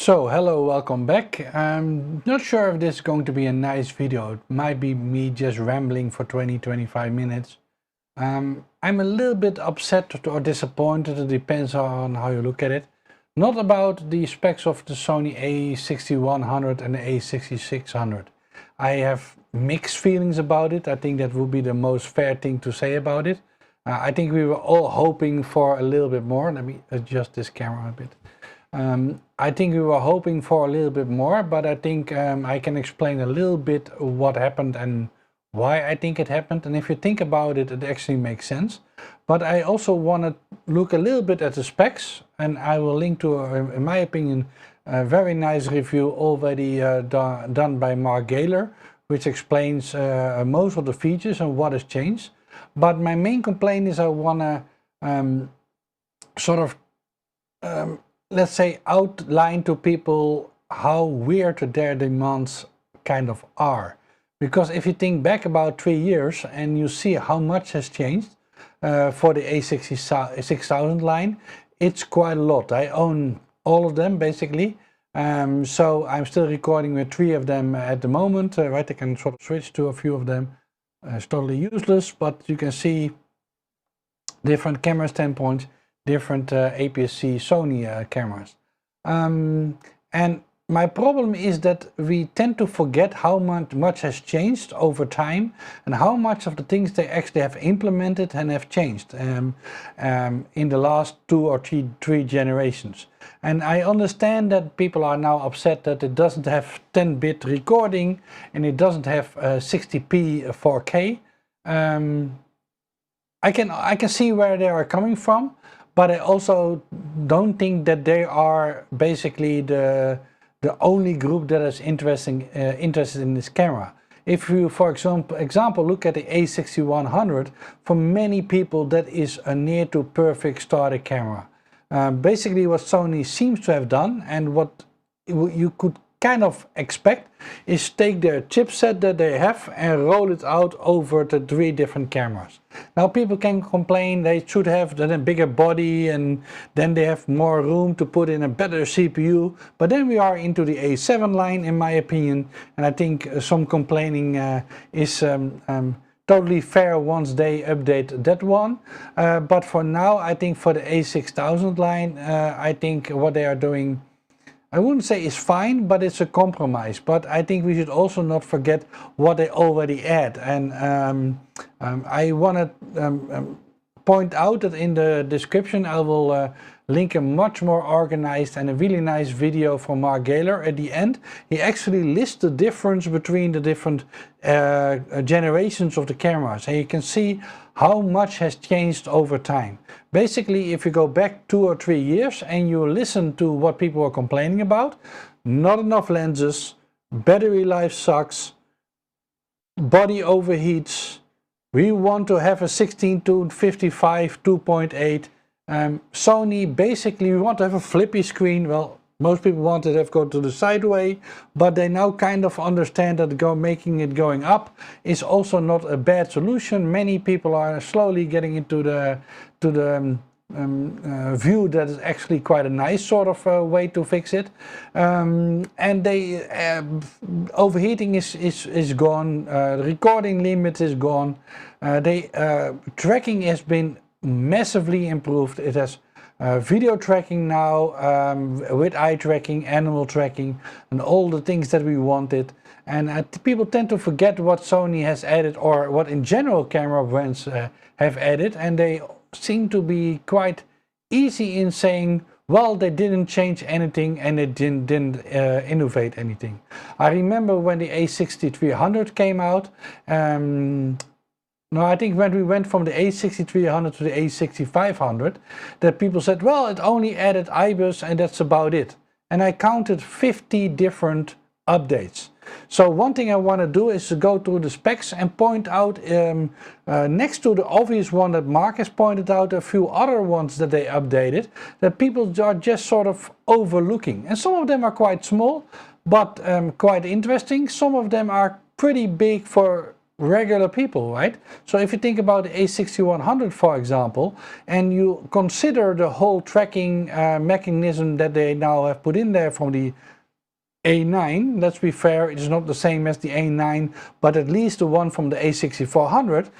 So hello, welcome back. I'm not sure if this is going to be a nice video. It might be me just rambling for 20-25 minutes. I'm a little bit upset or disappointed, it depends on how you look at it. Not about the specs of the Sony a6100 and the a6600. I have mixed feelings about it. I think that would be the most fair thing to say about it. I think we were all hoping for a little bit more. Let me adjust this camera a bit. I think we were hoping for a little bit more, but I think I can explain a little bit what happened and why I think it happened. And if you think about it, it actually makes sense. But I also want to look a little bit at the specs, and I will link to, in my opinion, a very nice review already done by Mark Gaylor, which explains most of the features and what has changed. But my main complaint is I want to let's say outline to people how weird their demands kind of are. Because if you think back about 3 years and you see how much has changed for the a6600 line, it's quite a lot. I own all of them basically. So I'm still recording with 3 of them at the moment, right? I can sort of switch to a few of them. It's totally useless, but you can see different camera standpoints, different APS-C Sony cameras. And my problem is that we tend to forget how much has changed over time and how much of the things they actually have implemented and have changed in the last 2 or 3 generations. And I understand that people are now upset that it doesn't have 10-bit recording and it doesn't have 60p 4K. I can see where they are coming from, but I also don't think that they are basically the only group that is interested in this camera. If you, for example, look at the a6100, for many people that is a near to perfect starter camera. Basically what Sony seems to have done, and what you could kind of expect, is take their chipset that they have and roll it out over the 3 different cameras. Now people can complain they should have a bigger body and then they have more room to put in a better CPU, but then we are into the A7 line in my opinion, and I think some complaining is totally fair once they update that one. But for now I think for the A6000 line, I think what they are doing, I wouldn't say it's fine, but it's a compromise. But I think we should also not forget what they already add. And I want to point out that in the description I will link a much more organized and a really nice video from Mark Gaylor at the end. He actually lists the difference between the different generations of the cameras. And you can see how much has changed over time. Basically, if you go back 2 or 3 years and you listen to what people are complaining about, not enough lenses, battery life sucks, body overheats, we want to have a 16 to 55 2.8. Sony, basically we want to have a flippy screen. Well, most people want to have go to the sideway, but they now kind of understand that making it going up is also not a bad solution. Many people are slowly getting into the view that is actually quite a nice sort of way to fix it. And they overheating is gone, the recording limit is gone, tracking has been massively improved. It has video tracking now, with eye tracking, animal tracking, and all the things that we wanted. And people tend to forget what Sony has added, or what in general camera brands have added, and they seem to be quite easy in saying, well, they didn't change anything and they didn't innovate anything. I remember when the a6300 came out, no, I think when we went from the a6300 to the a6500, that people said, well, it only added IBIS and that's about it. And I counted 50 different updates. So one thing I want to do is to go through the specs and point out, next to the obvious one that Mark has pointed out, a few other ones that they updated that people are just sort of overlooking. And some of them are quite small, but quite interesting. Some of them are pretty big for regular people, right? So if you think about the a6100, for example, and you consider the whole tracking mechanism that they now have put in there from the A9, let's be fair, it is not the same as the A9, but at least the one from the a6400,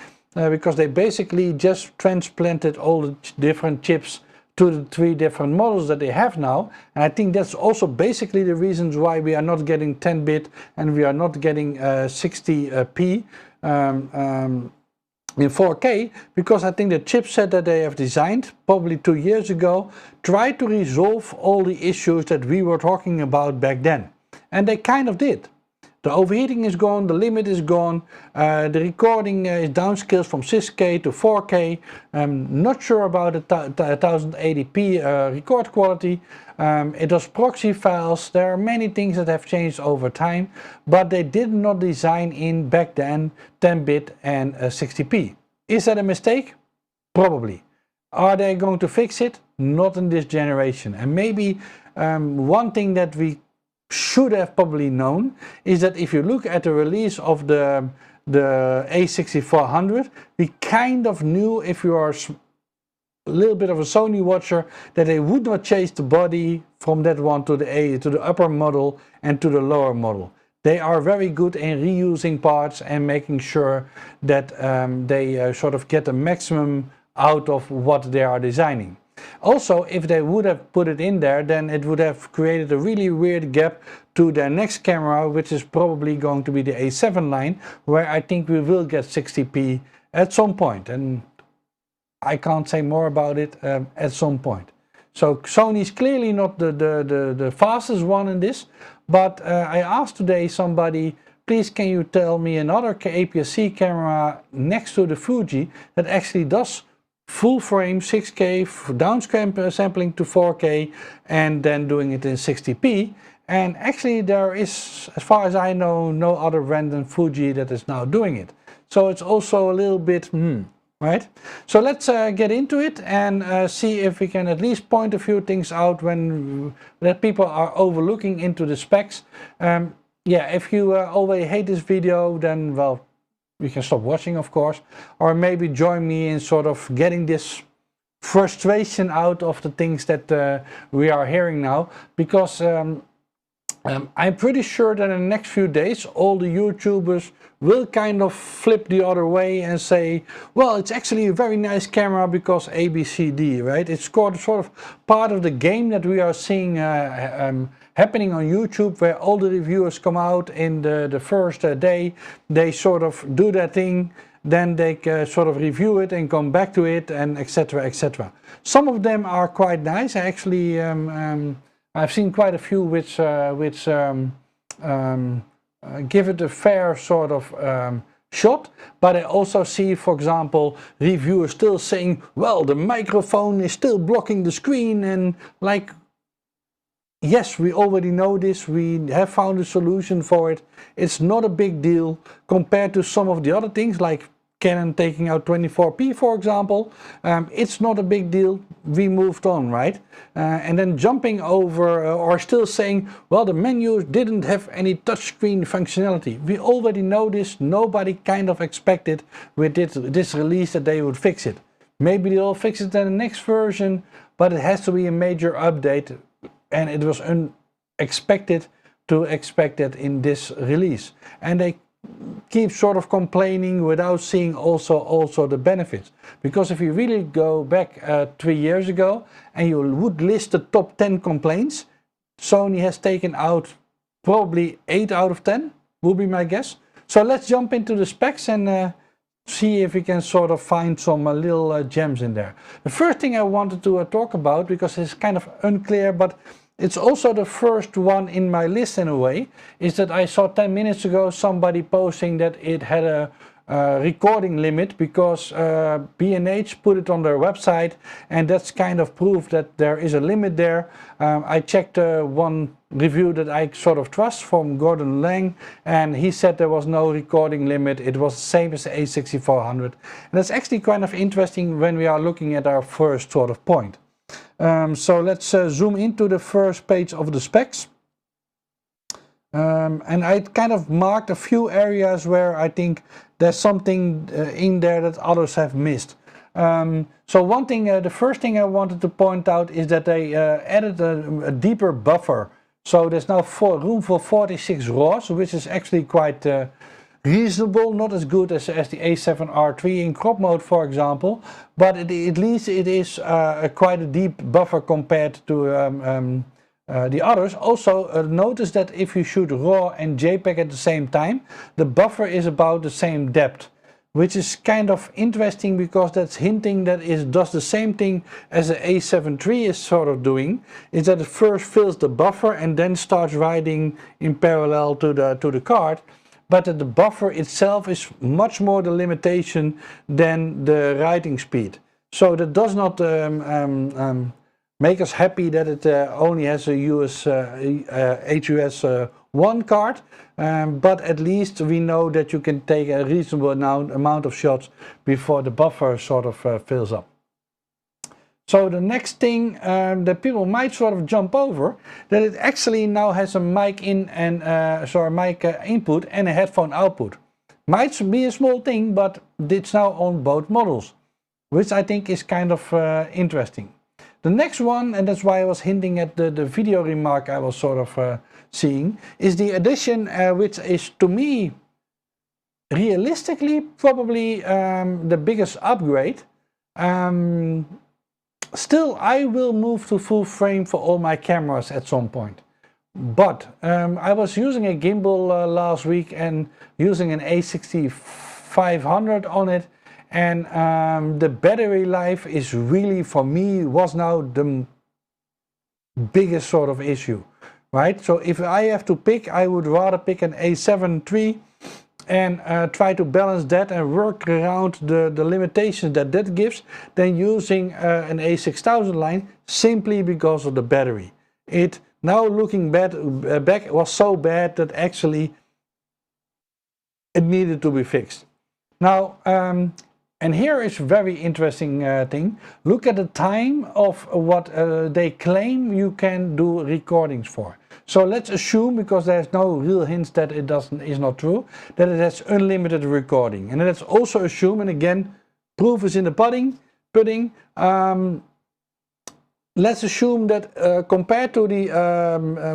because they basically just transplanted all the different chips to the 3 different models that they have now. And I think that's also basically the reasons why we are not getting 10-bit and we are not getting 60p in 4K, because I think the chipset that they have designed probably 2 years ago tried to resolve all the issues that we were talking about back then. And they kind of did. The overheating is gone, the limit is gone, the recording is downscaled from 6K to 4K. I'm not sure about the 1080p record quality. It does proxy files. There are many things that have changed over time, but they did not design in back then 10-bit and 60p. Is that a mistake? Probably. Are they going to fix it? Not in this generation. And maybe one thing that we should have probably known is that if you look at the release of the a6400, we kind of knew, if you are a little bit of a Sony watcher, that they would not change the body from that one to the upper model and to the lower model. They are very good in reusing parts and making sure that they sort of get the maximum out of what they are designing. Also, if they would have put it in there, then it would have created a really weird gap to their next camera, which is probably going to be the A7 line, where I think we will get 60p at some point. And I can't say more about it at some point. So Sony is clearly not the fastest one in this, but I asked today somebody, please can you tell me another APS-C camera next to the Fuji that actually does full frame 6K, downsampling to 4K, and then doing it in 60p. And actually there is, as far as I know, no other brand than Fuji that is now doing it. So it's also a little bit, right? So let's get into it and see if we can at least point a few things out that people are overlooking into the specs. Yeah, if you already hate this video, then well, you can stop watching, of course, or maybe join me in sort of getting this frustration out of the things that we are hearing now, because I'm pretty sure that in the next few days all the YouTubers will kind of flip the other way and say, well, it's actually a very nice camera because A, B, C, D, right? It's sort of part of the game that we are seeing happening on YouTube, where all the reviewers come out in the first day, they sort of do their thing, then they sort of review it and come back to it, and etc, etc. Some of them are quite nice. I actually I've seen quite a few which give it a fair sort of shot, but I also see, for example, reviewers still saying, well, the microphone is still blocking the screen, and like, yes, we already know this, we have found a solution for it. It's not a big deal compared to some of the other things like Canon taking out 24p, for example. It's not a big deal, we moved on, right? And then jumping over or still saying, well, the menu didn't have any touchscreen functionality. We already know this, nobody kind of expected with this release that they would fix it. Maybe they'll fix it in the next version, but it has to be a major update. And it was unexpected to expect it in this release. And they keep sort of complaining without seeing also the benefits. Because if you really go back 3 years ago and you would list the top 10 complaints, Sony has taken out probably 8 out of 10, will be my guess. So let's jump into the specs and see if we can sort of find some little gems in there. The first thing I wanted to talk about, because it's kind of unclear, but it's also the first one in my list in a way, is that I saw 10 minutes ago somebody posting that it had a recording limit because B&H put it on their website, and that's kind of proof that there is a limit there. I checked one review that I sort of trust from Gordon Lang, and he said there was no recording limit. It was the same as the a6400, and that's actually kind of interesting when we are looking at our first sort of point. So let's zoom into the first page of the specs. And I kind of marked a few areas where I think there's something in there that others have missed. So one thing, the first thing I wanted to point out is that they added a deeper buffer. So there's now room for 46 RAWs, which is actually quite reasonable, not as good as the A7R3 in crop mode, for example, but at least it is quite a deep buffer compared to the others. Also, notice that if you shoot RAW and JPEG at the same time, the buffer is about the same depth, which is kind of interesting because that's hinting that it does the same thing as the A7 III is sort of doing, is that it first fills the buffer and then starts writing in parallel to the card. But the buffer itself is much more the limitation than the writing speed. So that does not make us happy that it only has a HUS1 card, but at least we know that you can take a reasonable amount of shots before the buffer sort of fills up. So the next thing that people might sort of jump over, that it actually now has a mic in and mic input and a headphone output. Might be a small thing, but it's now on both models, which I think is kind of interesting. The next one, and that's why I was hinting at the video remark I was sort of seeing, is the addition which is to me realistically probably the biggest upgrade. Still, I will move to full frame for all my cameras at some point. But I was using a gimbal last week and using an a6500 on it, and the battery life is really, for me, was now the biggest sort of issue, right? So if I have to pick, I would rather pick an A7 III and try to balance that and work around the limitations that gives, than using an a6000 line, simply because of the battery. It, now looking back, was so bad that actually it needed to be fixed. Now, and here is a very interesting thing. Look at the time of what they claim you can do recordings for. So let's assume, because there's no real hints that it is not true, that it has unlimited recording. And let's also assume, and again, proof is in the pudding. Let's assume that compared to the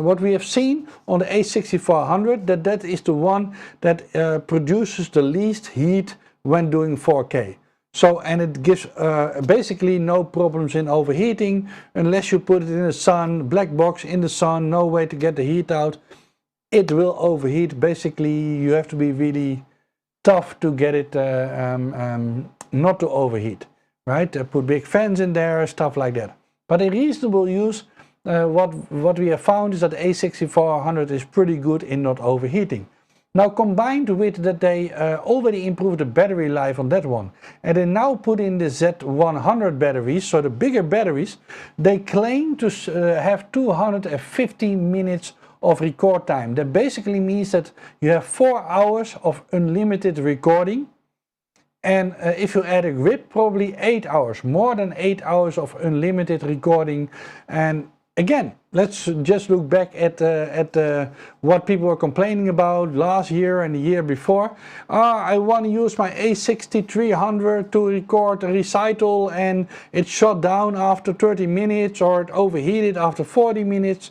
what we have seen on the a6400, that is the one that produces the least heat when doing 4K. So, and it gives basically no problems in overheating unless you put it in the sun, black box in the sun, no way to get the heat out. It will overheat. Basically, you have to be really tough to get it not to overheat, right? Put big fans in there, stuff like that. But in reasonable use, what we have found is that the a6400 is pretty good in not overheating. Now, combined with that, they already improved the battery life on that one, and they now put in the Z100 batteries, so the bigger batteries. They claim to have 250 minutes of record time. That basically means that you have 4 hours of unlimited recording, and if you add a grip, probably 8 hours, more than 8 hours of unlimited recording. And again, let's just look back at what people were complaining about last year and the year before. I want to use my a6300 to record a recital and it shut down after 30 minutes or it overheated after 40 minutes.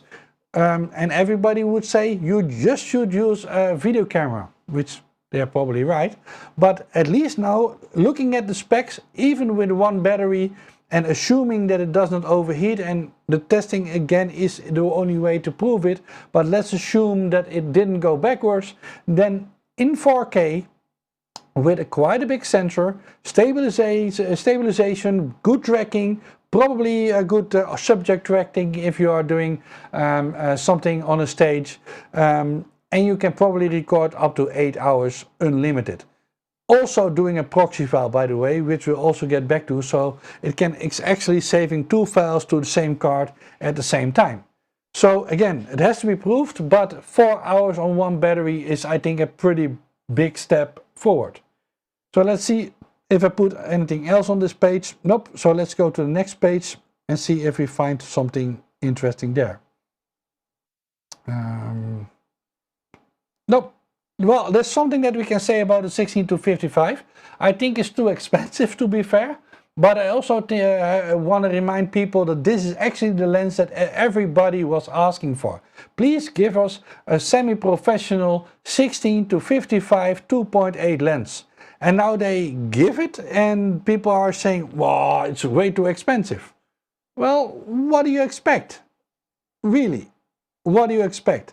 And everybody would say you just should use a video camera, which they're probably right. But at least now, looking at the specs, even with one battery, and assuming that it does not overheat, and the testing again is the only way to prove it, but let's assume that it didn't go backwards, then in 4K, with quite a big sensor, stabilization, good tracking, probably a good subject tracking if you are doing something on a stage, and you can probably record up to 8 hours unlimited. Also doing a proxy file, by the way, which we'll also get back to, so it's actually saving 2 files to the same card at the same time. So again, it has to be proved, but 4 hours on one battery is, I think, a pretty big step forward. So let's see if I put anything else on this page. Nope. So let's go to the next page and see if we find something interesting there. Nope. Well, there's something that we can say about the 16 to 55. I think it's too expensive, to be fair. But I also want to remind people that this is actually the lens that everybody was asking for. Please give us a semi-professional 16 to 55 2.8 lens. And now they give it and people are saying, wow, it's way too expensive. Well, what do you expect? Really, what do you expect?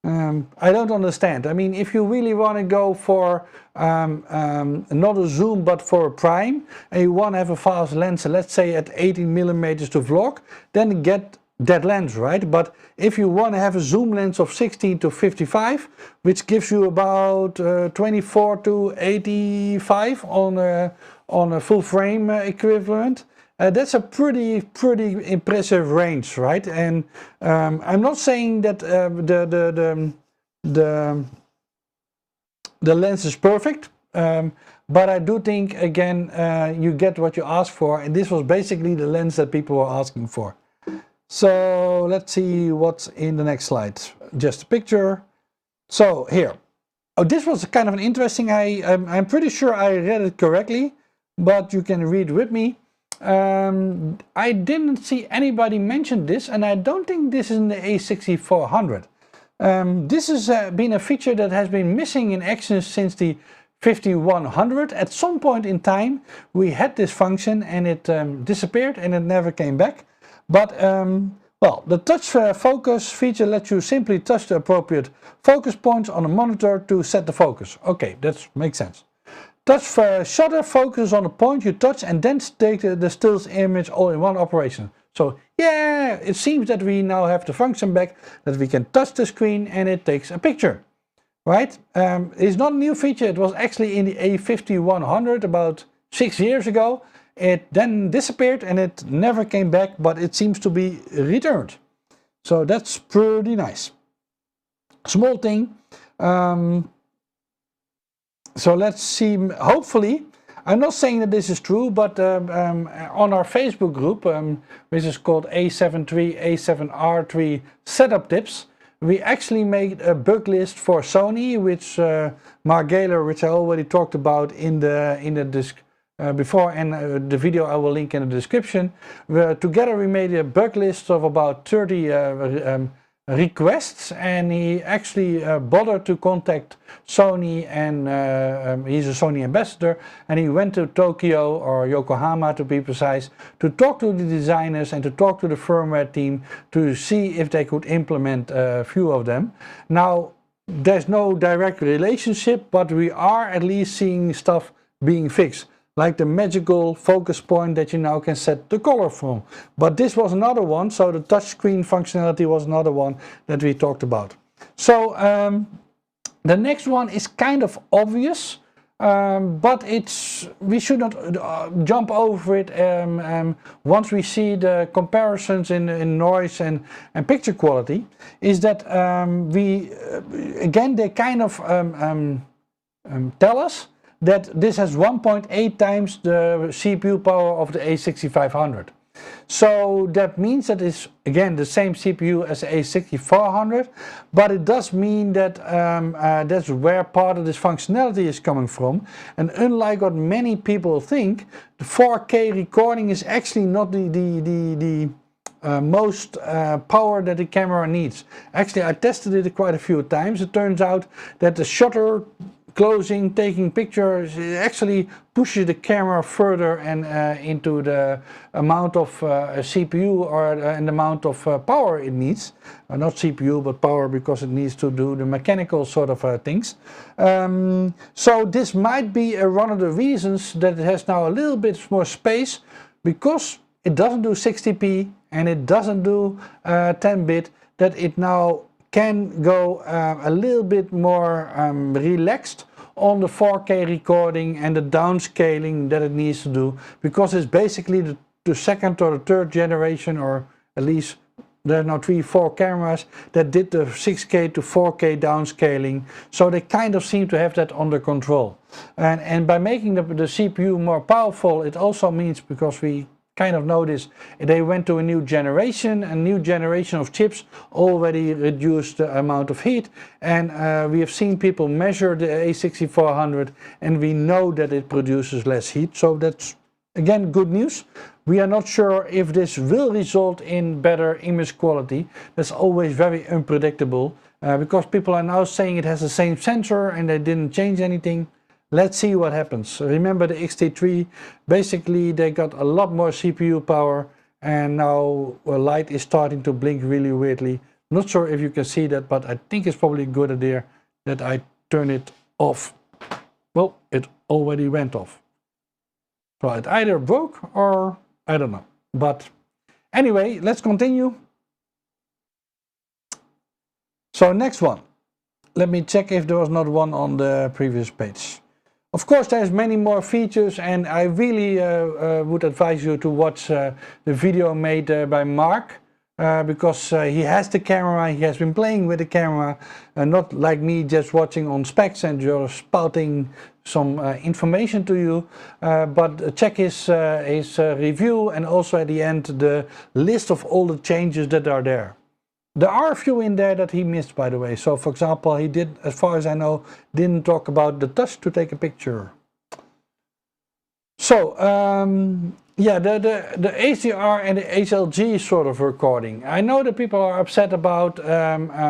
I don't understand. I mean, if you really want to go for not a zoom but for a prime, and you want to have a fast lens, let's say at 18 millimeters to vlog, then get that lens, right? But if you want to have a zoom lens of 16 to 55, which gives you about 24 to 85 on a full frame equivalent, that's a pretty impressive range, right? And I'm not saying that the lens is perfect, but I do think, again, you get what you ask for, and this was basically the lens that people were asking for. So let's see what's in the next slide. Just a picture. So here, oh, this was kind of an interesting. I'm pretty sure I read it correctly, but you can read with me. I didn't see anybody mention this, and I don't think this is in the a6400. This has been a feature that has been missing in action since the 5100. At some point in time we had this function and it disappeared and it never came back. But well, the touch focus feature lets you simply touch the appropriate focus points on the monitor to set the focus. Okay, that makes sense. Touch shutter focuses on the point you touch and then take the stills image all in one operation. So yeah, it seems that we now have the function back that we can touch the screen and it takes a picture, right? It's not a new feature. It was actually in the a5100 about 6 years ago. It then disappeared and it never came back, but it seems to be returned. So that's pretty nice. Small thing. So let's see, hopefully, I'm not saying that this is true, but on our Facebook group, which is called A73, setup tips, we actually made a bug list for Sony, which Mark Gaylor, which I already talked about in the before, and the video I will link in the description. Together we made a bug list of about 30 requests, and he actually bothered to contact Sony, and he's a Sony ambassador, and he went to Tokyo, or Yokohama to be precise, to talk to the designers and to talk to the firmware team to see if they could implement a few of them. Now, there's no direct relationship, but we are at least seeing stuff being fixed, like the magical focus point that you now can set the color from. But this was another one, so the touchscreen functionality was another one that we talked about. So the next one is kind of obvious, but we should not jump over it once we see the comparisons in noise and picture quality, is that again, they kind of tell us that this has 1.8 times the CPU power of the a6500. So that means that it's again the same CPU as the a6400, but it does mean that that's where part of this functionality is coming from. And unlike what many people think, the 4K recording is actually not the most power that the camera needs. Actually, I tested it quite a few times. It turns out that the shutter closing, taking pictures, it actually pushes the camera further and into the amount of CPU or an amount of power it needs. Not CPU, but power, because it needs to do the mechanical sort of things. So this might be one of the reasons that it has now a little bit more space, because it doesn't do 60p and it doesn't do 10-bit, that it now can go a little bit more relaxed on the 4K recording and the downscaling that it needs to do, because it's basically the second or the third generation, or at least there are now 3-4 cameras that did the 6K to 4K downscaling, so they kind of seem to have that under control. And by making the CPU more powerful, it also means, because we kind of know this. They went to a new generation of chips already reduced the amount of heat, and we have seen people measure the a6400 and we know that it produces less heat, so that's again good news. We are not sure if this will result in better image quality. That's always very unpredictable because people are now saying it has the same sensor and they didn't change anything. Let's see what happens. Remember the X-T3, basically they got a lot more CPU power, and now a light is starting to blink really weirdly. Not sure if you can see that, but I think it's probably a good idea that I turn it off. Well, it already went off. So it either broke or I don't know. But anyway, let's continue. So next one. Let me check if there was not one on the previous page. Of course, there's many more features, and I really would advise you to watch the video made by Mark, because he has the camera, he has been playing with the camera, not like me just watching on specs and just spouting some information to you, but check his review, and also at the end the list of all the changes that are there. There are a few in there that he missed, by the way. So for example, he did, as far as I know, didn't talk about the touch to take a picture. So yeah, the HDR and the HLG sort of recording. I know that people are upset about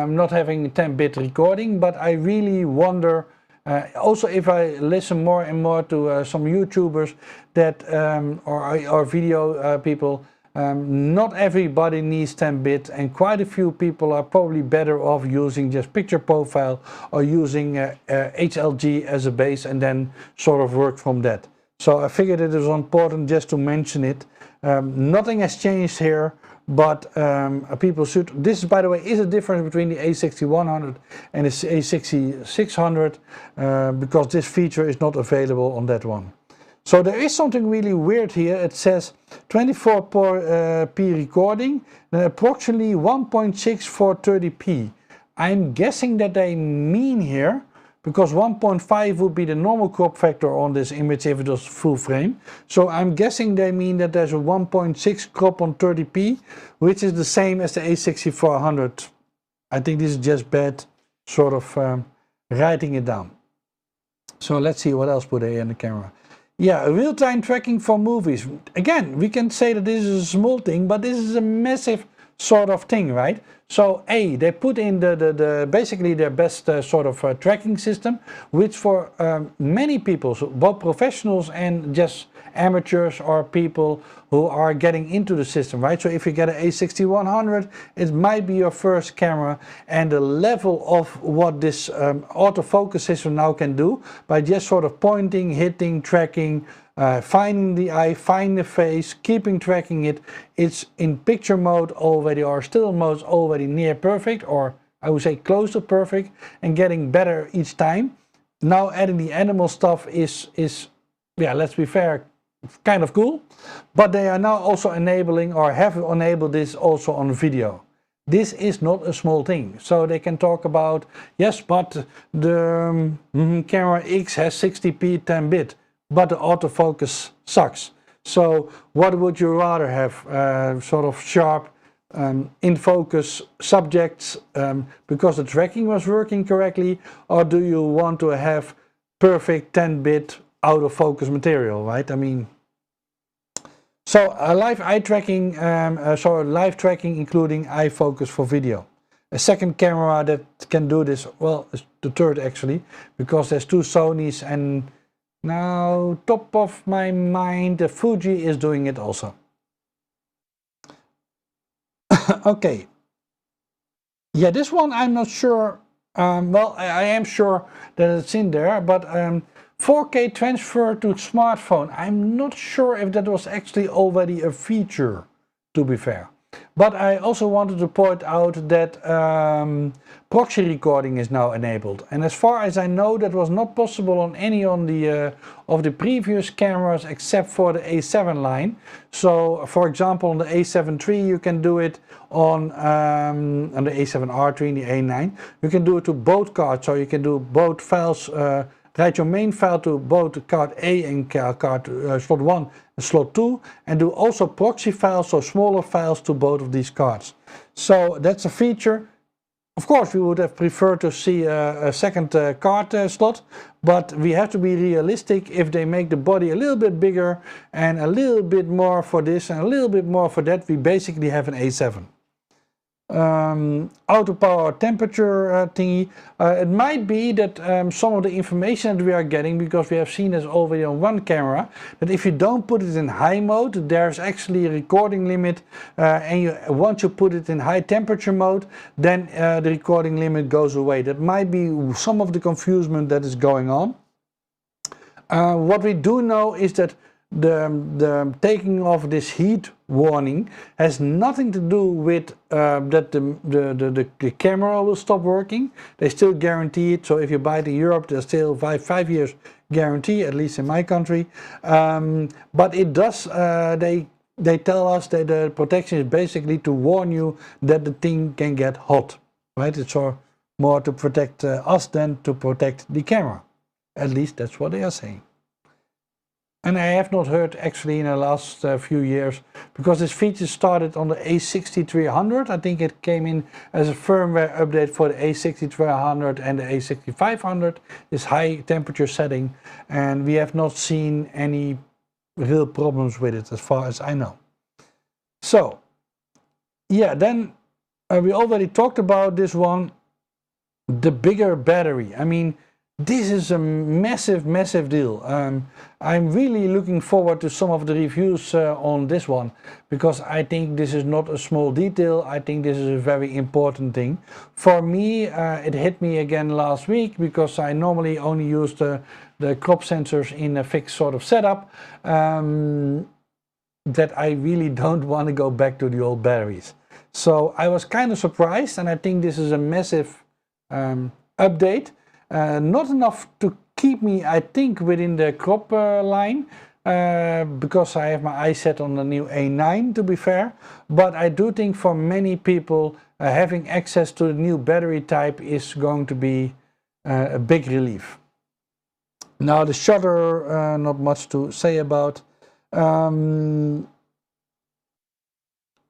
not having 10-bit recording, but I really wonder, also if I listen more and more to some YouTubers that or video people, not everybody needs 10-bit, and quite a few people are probably better off using just picture profile or using HLG as a base and then sort of work from that. So I figured it was important just to mention it. Nothing has changed here, but people should. This, by the way, is a difference between the a6100 and the a6600 because this feature is not available on that one. So there is something really weird here. It says 24p recording, then approximately 1.6 for 30p. I'm guessing that they mean here, because 1.5 would be the normal crop factor on this image if it was full frame. So I'm guessing they mean that there's a 1.6 crop on 30p, which is the same as the a6400. I think this is just bad sort of writing it down. So let's see what else put they in the camera. Yeah, real-time tracking for movies. Again, we can say that this is a small thing, but this is a massive sort of thing, right? So they put in basically their best sort of tracking system, which for many people, so both professionals and just amateurs or people who are getting into the system, right? So if you get an a6100, it might be your first camera, and the level of what this autofocus system now can do by just sort of pointing, hitting, tracking, finding the eye, finding the face, keeping tracking it. It's in picture mode already, or still mode already near perfect, or I would say close to perfect, and getting better each time. Now adding the animal stuff is yeah, let's be fair, kind of cool, but they are now also enabling, or have enabled this also on video. This is not a small thing, so they can talk about, yes, but the camera X has 60p 10-bit, but the autofocus sucks. So what would you rather have? Sort of sharp, in focus subjects because the tracking was working correctly, or do you want to have perfect 10-bit out of focus material, right? I mean, so live eye tracking, so live tracking including eye focus for video. A second camera that can do this, well, it's the third actually, because there's two Sonys, and now top of my mind the Fuji is doing it also. Okay, yeah, this one I'm not sure, well, I am sure that it's in there, but 4K transfer to smartphone, I'm not sure if that was actually already a feature, to be fair. But I also wanted to point out that proxy recording is now enabled, and as far as I know, that was not possible on any of the previous cameras except for the A7 line. So for example, on the A7 III you can do it on the A7R III and the A9. You can do it to both cards, so you can do both files write your main file to both card A and card slot 1 and slot 2, and do also proxy files, so smaller files, to both of these cards. So that's a feature. Of course, we would have preferred to see a second card slot, but we have to be realistic. If they make the body a little bit bigger and a little bit more for this and a little bit more for that, we basically have an A7. Auto power temperature thingy. It might be that some of the information that we are getting, because we have seen this already on one camera, that if you don't put it in high mode, there's actually a recording limit, and once you put it in high temperature mode, then the recording limit goes away. That might be some of the confusion that is going on. What we do know is that the taking off this heat warning has nothing to do with that the camera will stop working. They still guarantee it. So if you buy it in Europe, there's still five years guarantee, at least in my country. But it does. They tell us that the protection is basically to warn you that the thing can get hot, right? It's more to protect us than to protect the camera. At least that's what they are saying. And I have not heard actually in the last few years, because this feature started on the a6300. I think it came in as a firmware update for the a6300 and the a6500, this high temperature setting, and we have not seen any real problems with it as far as I know. So yeah, then we already talked about this one, the bigger battery. I mean, this is a massive deal. I'm really looking forward to some of the reviews on this one, because I think this is not a small detail. I think this is a very important thing. For me, it hit me again last week, because I normally only use the crop sensors in a fixed sort of setup, that I really don't want to go back to the old batteries. So I was kind of surprised, and I think this is a massive update. Not enough to keep me, I think, within the crop line, because I have my eyes set on the new A9, to be fair. But I do think for many people, having access to the new battery type is going to be a big relief. Now the shutter, not much to say about.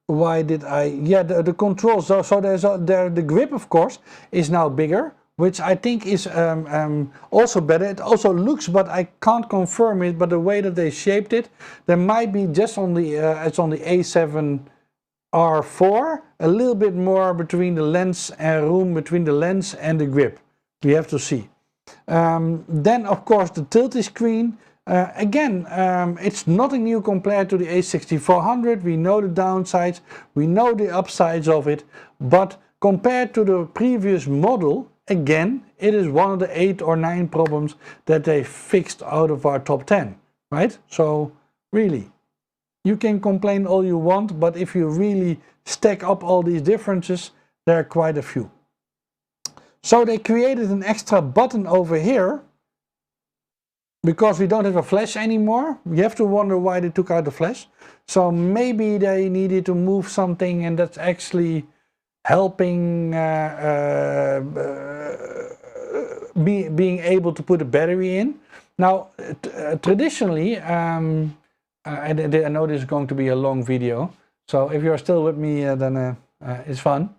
Why did I? Yeah, the controls. So there's the grip, of course, is now bigger, which I think is also better. It also looks, but I can't confirm it, but the way that they shaped it, there might be just on the, it's on the A7R4, a little bit more between the lens, room between the lens and the grip. We have to see. Then of course the tilty screen, again, it's nothing new compared to the a6400. We know the downsides, we know the upsides of it, but compared to the previous model, again, it is one of the 8 or 9 problems that they fixed out of our top 10, right? So really, you can complain all you want, but if you really stack up all these differences, there are quite a few. So they created an extra button over here, because we don't have a flash anymore. You have to wonder why they took out the flash. So maybe they needed to move something, and that's actually helping being able to put a battery in. Now, traditionally, and I know this is going to be a long video, so if you're still with me, then it's fun.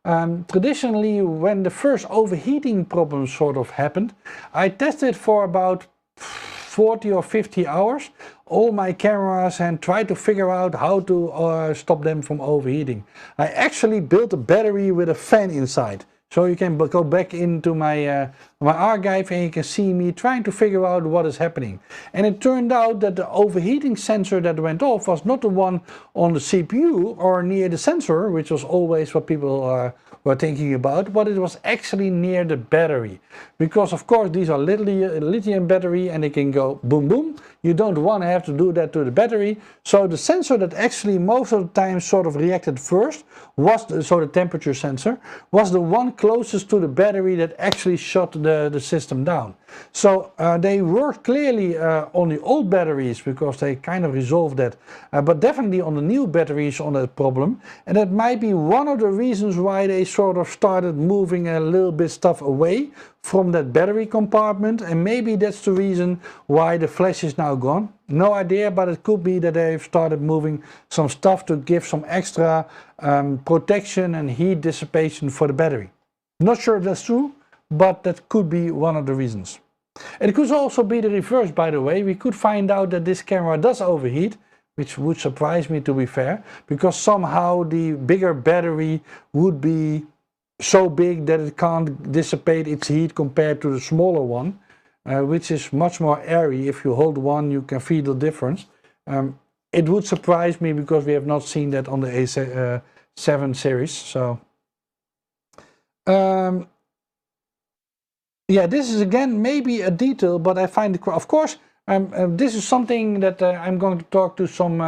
Traditionally, when the first overheating problem sort of happened, I tested for about 40 or 50 hours all my cameras and tried to figure out how to stop them from overheating. I actually built a battery with a fan inside. So you can go back into my archive and you can see me trying to figure out what is happening. And it turned out that the overheating sensor that went off was not the one on the CPU or near the sensor, which was always what people were thinking about, but it was actually near the battery. Because of course these are lithium battery and they can go boom boom. You don't want to have to do that to the battery. So the sensor that actually most of the time sort of reacted first was, so the temperature sensor, was the one closest to the battery that actually shut the the system down. So they worked clearly on the old batteries because they kind of resolved that, but definitely on the new batteries on that problem. And that might be one of the reasons why they sort of started moving a little bit stuff away from that battery compartment, and maybe that's the reason why the flash is now gone. No idea, but it could be that they've started moving some stuff to give some extra protection and heat dissipation for the battery. Not sure if that's true, but that could be one of the reasons. It could also be the reverse, by the way. We could find out that this camera does overheat, which would surprise me, to be fair, because somehow the bigger battery would be so big that it can't dissipate its heat compared to the smaller one, which is much more airy. If you hold one, you can feel the difference. It would surprise me because we have not seen that on the A7 series. So yeah, this is again maybe a detail, but I find it, of course, this is something that I'm going to talk to some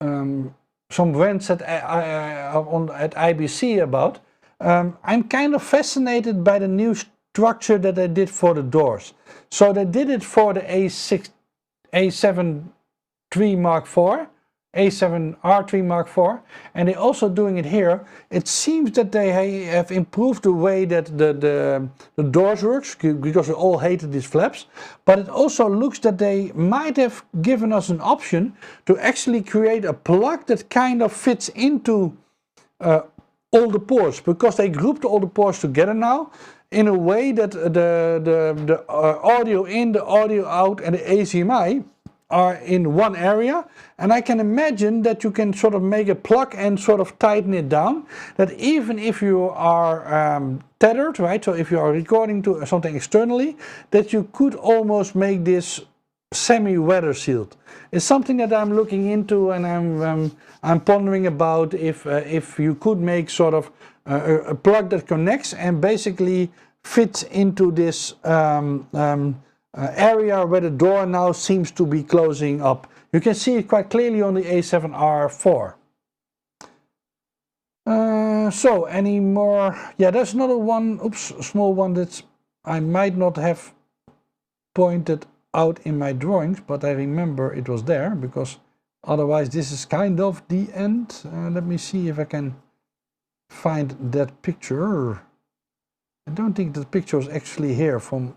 rants at IBC about. I'm kind of fascinated by the new structure that they did for the doors. So they did it for the A7 III Mark IV, A7R3 Mark IV, and they're also doing it here. It seems that they have improved the way that the doors works, because we all hated these flaps, but it also looks that they might have given us an option to actually create a plug that kind of fits into all the ports, because they grouped all the ports together now in a way that the audio in, the audio out, and the HDMI are in one area. And I can imagine that you can sort of make a plug and sort of tighten it down, that even if you are tethered, right, so if you are recording to something externally, that you could almost make this semi-weather sealed. It's something that I'm looking into, and I'm pondering about if you could make sort of a plug that connects and basically fits into this area where the door now seems to be closing up. You can see it quite clearly on the A7R4. So any more? Yeah, there's another one, oops, a small one that I might not have pointed out in my drawings, but I remember it was there, because otherwise this is kind of the end. Let me see if I can find that picture. I don't think that picture is actually here from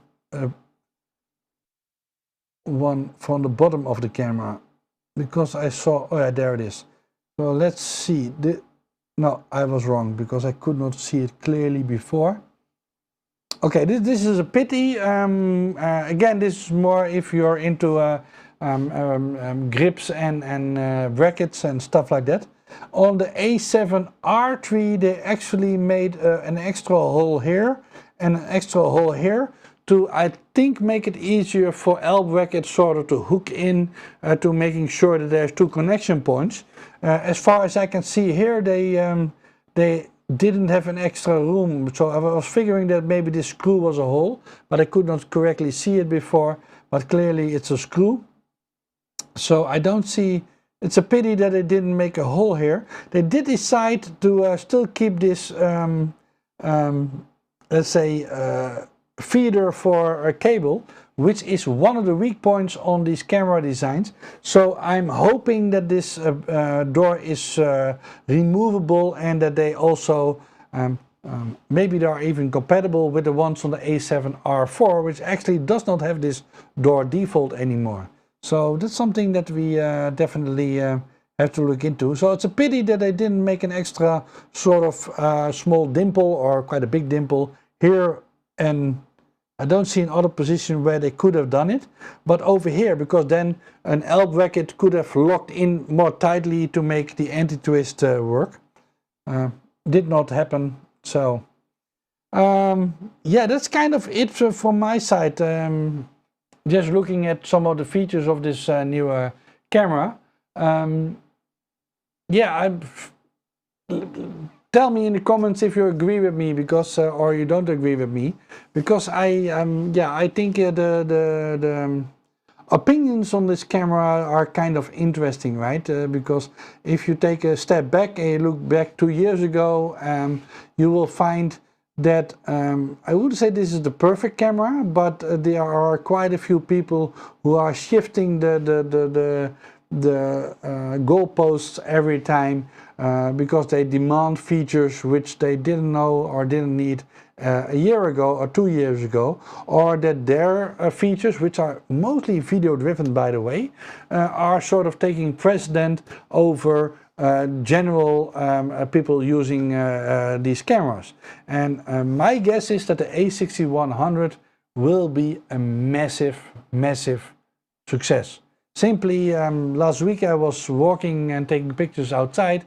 one from the bottom of the camera, because I saw, oh yeah, there it is. So let's see. No, I was wrong, because I could not see it clearly before. Okay, this is a pity. Again, this is more if you're into grips and brackets and stuff like that. On the A7R3, they actually made an extra hole here and an extra hole here to, I think, make it easier for L brackets sort of to hook in to making sure that there's two connection points. As far as I can see here, they didn't have an extra room, so I was figuring that maybe this screw was a hole, but I could not correctly see it before, but clearly it's a screw. So I don't see, it's a pity that they didn't make a hole here. They did decide to still keep this, let's say, feeder for a cable, which is one of the weak points on these camera designs. So I'm hoping that this door is removable, and that they also maybe they are even compatible with the ones on the A7R4, which actually does not have this door default anymore. So that's something that we definitely have to look into. So it's a pity that they didn't make an extra sort of small dimple, or quite a big dimple here, and I don't see another position where they could have done it, but over here, because then an L bracket could have locked in more tightly to make the anti-twist work. Did not happen. So yeah, that's kind of it from my side. Just looking at some of the features of this newer camera. Yeah, tell me in the comments if you agree with me, because or you don't agree with me, because I think the opinions on this camera are kind of interesting, right? Because if you take a step back and you look back 2 years ago, you will find that I wouldn't say this is the perfect camera, but there are quite a few people who are shifting the goalposts every time because they demand features which they didn't know or didn't need a year ago or 2 years ago, or that their features, which are mostly video driven by the way, are sort of taking precedent over general people using these cameras. And my guess is that the a6100 will be a massive success. Simply, last week I was walking and taking pictures outside.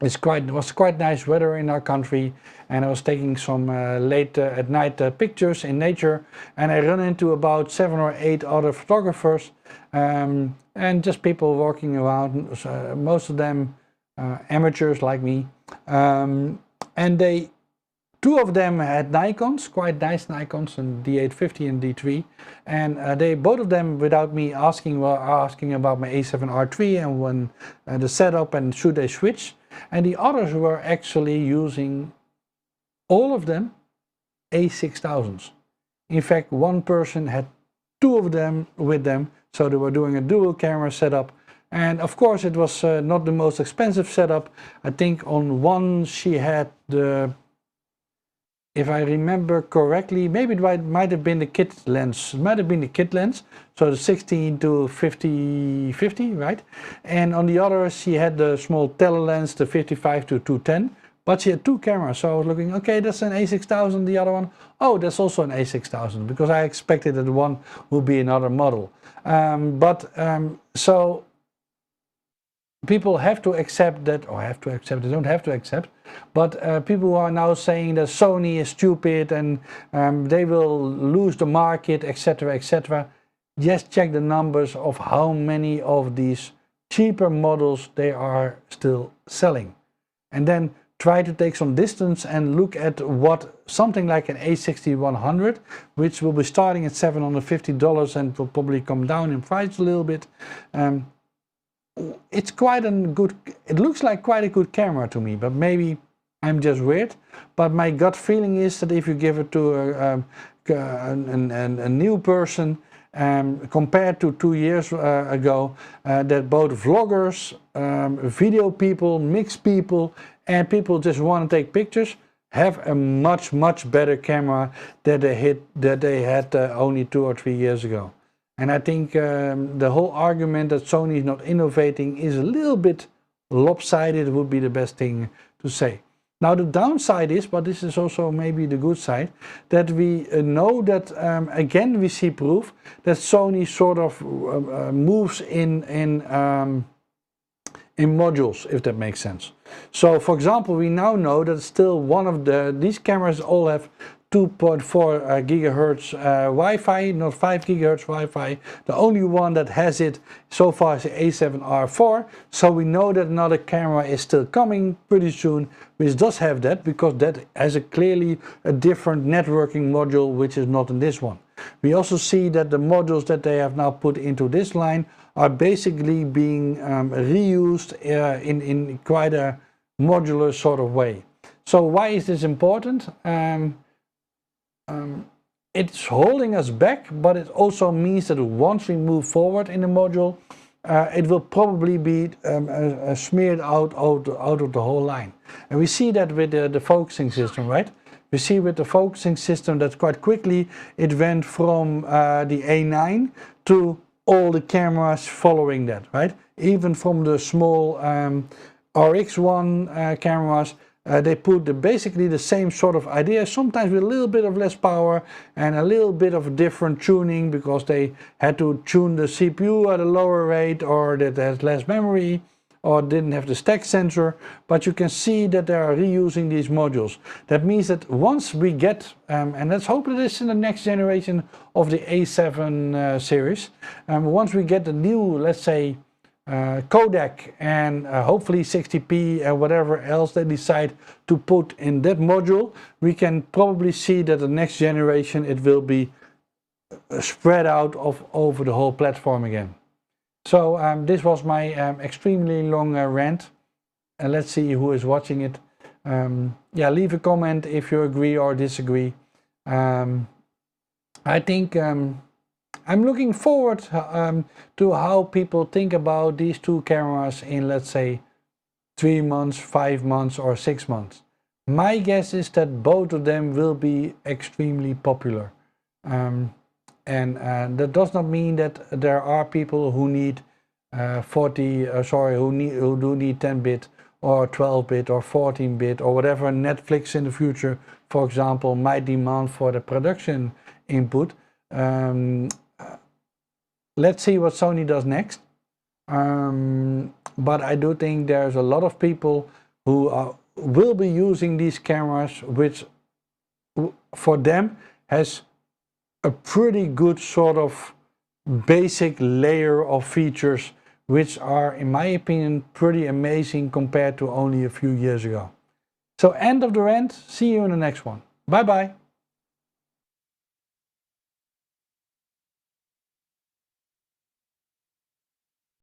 It was quite nice weather in our country, and I was taking some late at night pictures in nature, and I run into about 7 or 8 other photographers and just people walking around, most of them amateurs like me, and two of them had Nikons, quite nice Nikons, and D850 and D3, and they both of them, without me asking, were asking about my A7R3 and when the setup and should they switch. And the others were actually using, all of them, a6000s. In fact, one person had 2 of them with them, so they were doing a dual camera setup. And of course it was not the most expensive setup. I think on one she had the, if I remember correctly, maybe it might have been the kit lens. It might have been the kit lens, so the 16 to 50, right? And on the other, she had the small tele lens, the 55 to 210. But she had 2 cameras, so I was looking, okay, that's an a6000, the other one, oh, that's also an a6000, because I expected that one would be another model. So people have to accept that, or have to accept, they don't have to accept, but people are now saying that Sony is stupid and they will lose the market, etc., etc. Just check the numbers of how many of these cheaper models they are still selling. And then try to take some distance and look at what something like an a6100, which will be starting at $750 and will probably come down in price a little bit. It's quite a good, it looks like quite a good camera to me, but maybe I'm just weird. But my gut feeling is that if you give it to a new person, compared to 2 years ago, that both vloggers, video people, mixed people, and people just want to take pictures have a much better camera that they had only 2 or 3 years ago. And I think the whole argument that Sony is not innovating is a little bit lopsided, would be the best thing to say. Now the downside is, but this is also maybe the good side, that we know that again we see proof that Sony sort of moves in modules, if that makes sense. So for example, we now know that still one of these cameras all have 2.4 gigahertz Wi-Fi, not 5 gigahertz Wi-Fi. The only one that has it so far is the A7R4. So we know that another camera is still coming pretty soon, which does have that, because that has clearly a different networking module, which is not in this one. We also see that the modules that they have now put into this line are basically being reused in quite a modular sort of way. So why is this important? It's holding us back, but it also means that once we move forward in the module, it will probably be smeared out of the whole line. And we see that with the focusing system, right? We see with the focusing system that quite quickly it went from the A9 to all the cameras following that, right? Even from the small RX1 cameras, they put basically the same sort of idea, sometimes with a little bit of less power and a little bit of different tuning, because they had to tune the CPU at a lower rate, or that has less memory, or didn't have the stack sensor. But you can see that they are reusing these modules. That means that once we get, and let's hope that it's in the next generation of the A7 series, once we get the new, let's say, codec and hopefully 60p and whatever else they decide to put in that module, we can probably see that the next generation it will be spread out over the whole platform again. So this was my extremely long rant, and let's see who is watching it. Yeah, leave a comment if you agree or disagree. I think I'm looking forward to how people think about these two cameras in, let's say, 3 months, 5 months, or 6 months. My guess is that both of them will be extremely popular. And that does not mean that there are people who need who do need 10-bit or 12-bit or 14-bit or whatever Netflix in the future, for example, might demand for the production input. Let's see what Sony does next. But I do think there's a lot of people who will be using these cameras, which for them has a pretty good sort of basic layer of features, which are, in my opinion, pretty amazing compared to only a few years ago. So end of the rant. See you in the next one. Bye bye.